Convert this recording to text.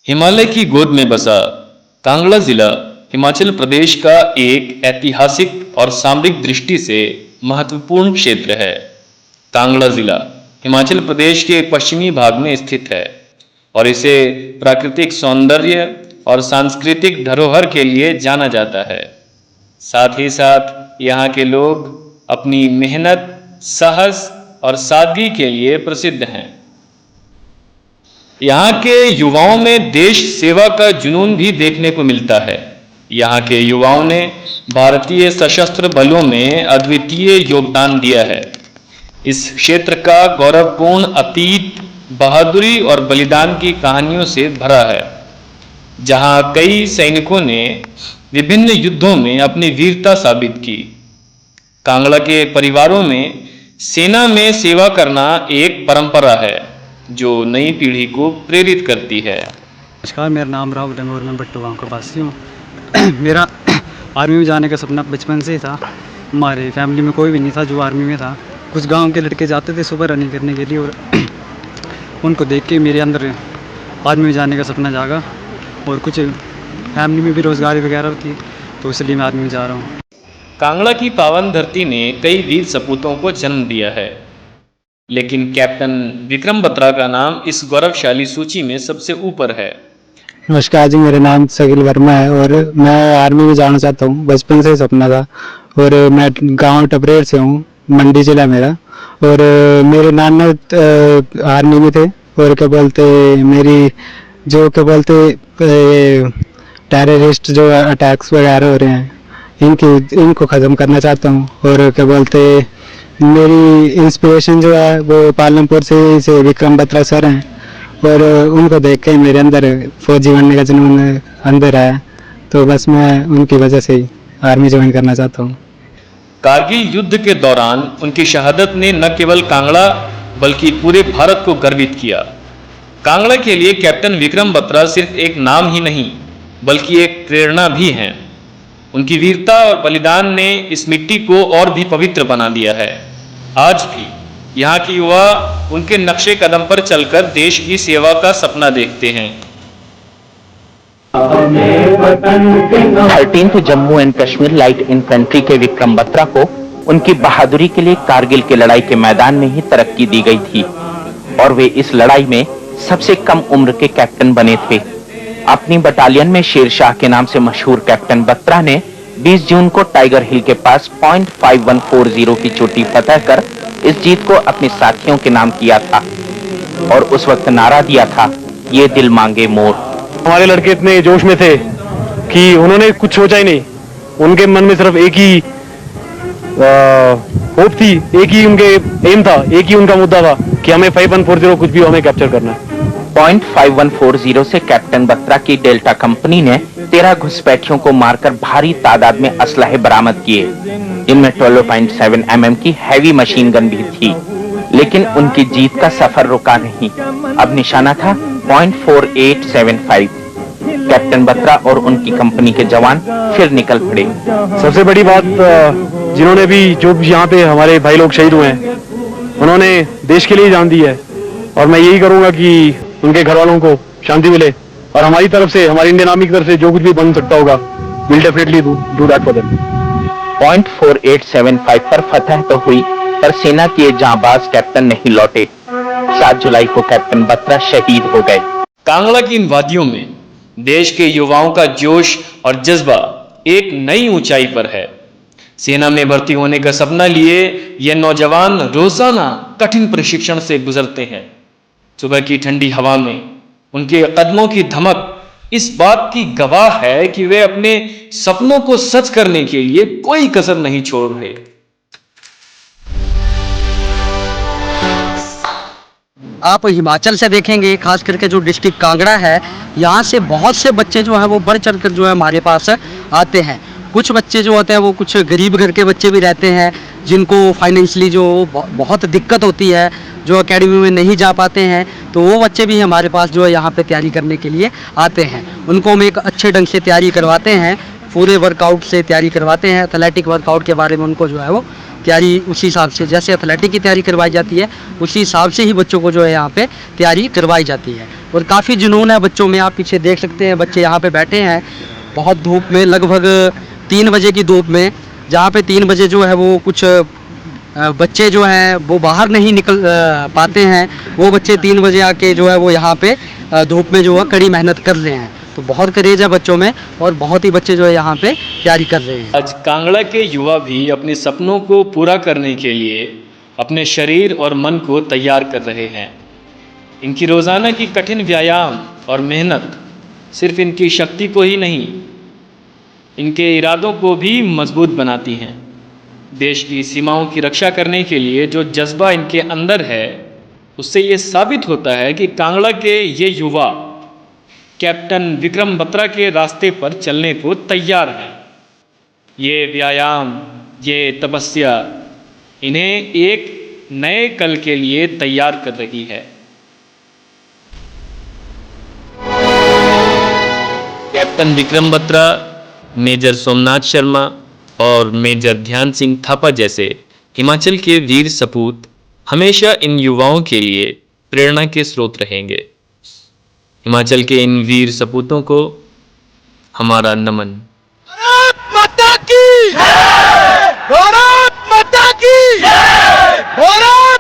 हिमालय की गोद में बसा कांगड़ा जिला हिमाचल प्रदेश का एक ऐतिहासिक और सामरिक दृष्टि से महत्वपूर्ण क्षेत्र है। कांगड़ा जिला हिमाचल प्रदेश के पश्चिमी भाग में स्थित है और इसे प्राकृतिक सौंदर्य और सांस्कृतिक धरोहर के लिए जाना जाता है। साथ ही साथ यहाँ के लोग अपनी मेहनत, साहस और सादगी के लिए प्रसिद्ध हैं। यहाँ के युवाओं में देश सेवा का जुनून भी देखने को मिलता है। यहाँ के युवाओं ने भारतीय सशस्त्र बलों में अद्वितीय योगदान दिया है। इस क्षेत्र का गौरवपूर्ण अतीत बहादुरी और बलिदान की कहानियों से भरा है, जहाँ कई सैनिकों ने विभिन्न युद्धों में अपनी वीरता साबित की। कांगड़ा के परिवारों में सेना में सेवा करना एक परंपरा है जो नई पीढ़ी को प्रेरित करती है। नमस्कार, मेरा नाम राहुल है और मैं बट्टू गाँव का वासी हूँ। मेरा आर्मी में जाने का सपना बचपन से ही था। हमारे फैमिली में कोई भी नहीं था जो आर्मी में था। कुछ गांव के लड़के जाते थे सुबह रनिंग करने के लिए और उनको देख के मेरे अंदर आर्मी में जाने का सपना जागा। और कुछ फैमिली में भी रोज़गारी वगैरह थी, तो इसलिए मैं आर्मी में जा रहा हूँ। कांगड़ा की पावन धरती ने कई वीर सपूतों को जन्म दिया है, लेकिन कैप्टन विक्रम बत्रा का नाम इस गौरवशाली सूची में सबसे ऊपर है। नमस्कार जी, मेरा नाम शकील वर्मा है और मैं आर्मी में जाना चाहता हूँ। बचपन से ही सपना था और मैं गांव टपरेर से हूँ, मंडी जिला मेरा। और मेरे नाना आर्मी में थे और क्या बोलते मेरी जो क्या बोलते टेररिस्ट जो अटैक्स वगैरह हो रहे हैं इनको ख़त्म करना चाहता हूँ। और क्या बोलते मेरी इंस्पिरेशन जो है वो पालमपुर से विक्रम बत्रा सर हैं और उनको देख के मेरे अंदर फौजी बनने का जुनून अंदर आया, तो बस मैं उनकी वजह से ही आर्मी ज्वाइन करना चाहता हूँ। कारगिल युद्ध के दौरान उनकी शहादत ने न केवल कांगड़ा बल्कि पूरे भारत को गर्वित किया। कांगड़ा के लिए कैप्टन विक्रम बत्रा सिर्फ एक नाम ही नहीं बल्कि एक प्रेरणा भी हैं। उनकी वीरता और बलिदान ने इस मिट्टी को और भी पवित्र बना दिया है। आज भी यहाँ के युवा उनके नक्शे कदम पर चलकर देश की सेवा का सपना देखते हैं। 13th Jammu and Kashmir light infantry के विक्रम बत्रा को उनकी बहादुरी के लिए कारगिल की लड़ाई के मैदान में ही तरक्की दी गई थी और वे इस लड़ाई में सबसे कम उम्र के कैप्टन बने थे। अपनी बटालियन में शेरशाह के नाम से मशहूर कैप्टन बत्रा ने 20 जून को टाइगर हिल के पास .5140 की चोटी फतह कर इस जीत को अपने साथियों के नाम किया था और उस वक्त नारा दिया था, ये दिल मांगे मोर। हमारे लड़के इतने जोश में थे कि उन्होंने कुछ सोचा ही नहीं। उनके मन में सिर्फ एक ही होप थी, एक ही उनके एम था, एक ही उनका मुद्दा था कि हमें 5140 कुछ भी हमें कैप्चर करना है। .5140 से कैप्टन बत्रा की डेल्टा कंपनी ने 13 घुसपैठियों को मारकर भारी तादाद में असलहे बरामद किए, जिनमें 12.7 mm की हैवी मशीन गन भी थी। लेकिन उनकी जीत का सफर रुका नहीं। अब निशाना था .4875। कैप्टन बत्रा और उनकी कंपनी के जवान फिर निकल पड़े। सबसे बड़ी बात, जिन्होंने भी जो यहाँ पे हमारे भाई लोग शहीद हुए हैं, उन्होंने देश के लिए जान दी है और मैं यही करूंगा कि उनके घर वालों को शांति मिले और हमारी तरफ से, हमारी इंडियन आर्मी की तरफ से जो कुछ भी बन सकता होगा, will definitely do that for them. .4875 पर फतह तो हुई, पर सेना के जांबाज कैप्टन नहीं लौटे। 7 जुलाई को कैप्टन बत्रा शहीद हो गए। कांगड़ा की इन वादियों में देश के युवाओं का जोश और जज्बा एक नई ऊंचाई पर है। सेना में भर्ती होने का सपना लिए ये नौजवान रोजाना कठिन प्रशिक्षण से गुजरते हैं। सुबह की ठंडी हवा में उनके कदमों की धमक इस बात की गवाह है कि वे अपने सपनों को सच करने के लिए कोई कसर नहीं छोड़ रहे। आप हिमाचल से देखेंगे, खास करके जो डिस्ट्रिक्ट कांगड़ा है, यहाँ से बहुत से बच्चे जो हैं वो बढ़ चढ़ कर जो है हमारे पास आते हैं। कुछ बच्चे जो होते हैं वो कुछ गरीब घर के बच्चे भी रहते हैं, जिनको फाइनेंशियली जो बहुत दिक्कत होती है, जो एकेडमी में नहीं जा पाते हैं, तो वो बच्चे भी हमारे पास जो है यहाँ पे तैयारी करने के लिए आते हैं। उनको हम एक अच्छे ढंग से तैयारी करवाते हैं, पूरे वर्कआउट से तैयारी करवाते हैं। एथलेटिक वर्कआउट के बारे में उनको जो है वो तैयारी उसी हिसाब से, जैसे एथलेटिक की तैयारी करवाई जाती है उसी हिसाब से ही बच्चों को जो है यहाँ पे तैयारी करवाई जाती है। और काफ़ी जुनून है बच्चों में, आप पीछे देख सकते हैं बच्चे यहाँ पे बैठे हैं बहुत धूप में, लगभग 3 बजे की धूप में, जहाँ पे 3 बजे जो है वो कुछ बच्चे जो हैं वो बाहर नहीं निकल पाते हैं, वो बच्चे 3 बजे आके जो है वो यहाँ पे धूप में जो है कड़ी मेहनत कर रहे हैं। तो बहुत करेज है बच्चों में और बहुत ही बच्चे जो है यहाँ पे तैयारी कर रहे हैं। आज कांगड़ा के युवा भी अपने सपनों को पूरा करने के लिए अपने शरीर और मन को तैयार कर रहे हैं। इनकी रोज़ाना की कठिन व्यायाम और मेहनत सिर्फ इनकी शक्ति को ही नहीं, इनके इरादों को भी मजबूत बनाती हैं। देश की सीमाओं की रक्षा करने के लिए जो जज्बा इनके अंदर है, उससे ये साबित होता है कि कांगड़ा के ये युवा कैप्टन विक्रम बत्रा के रास्ते पर चलने को तैयार हैं। ये व्यायाम, ये तपस्या इन्हें एक नए कल के लिए तैयार कर रही है। कैप्टन विक्रम बत्रा, मेजर सोमनाथ शर्मा और मेजर ध्यान सिंह थापा जैसे हिमाचल के वीर सपूत हमेशा इन युवाओं के लिए प्रेरणा के स्रोत रहेंगे। हिमाचल के इन वीर सपूतों को हमारा नमन। भारत माता की जय! भारत माता की जय! भारत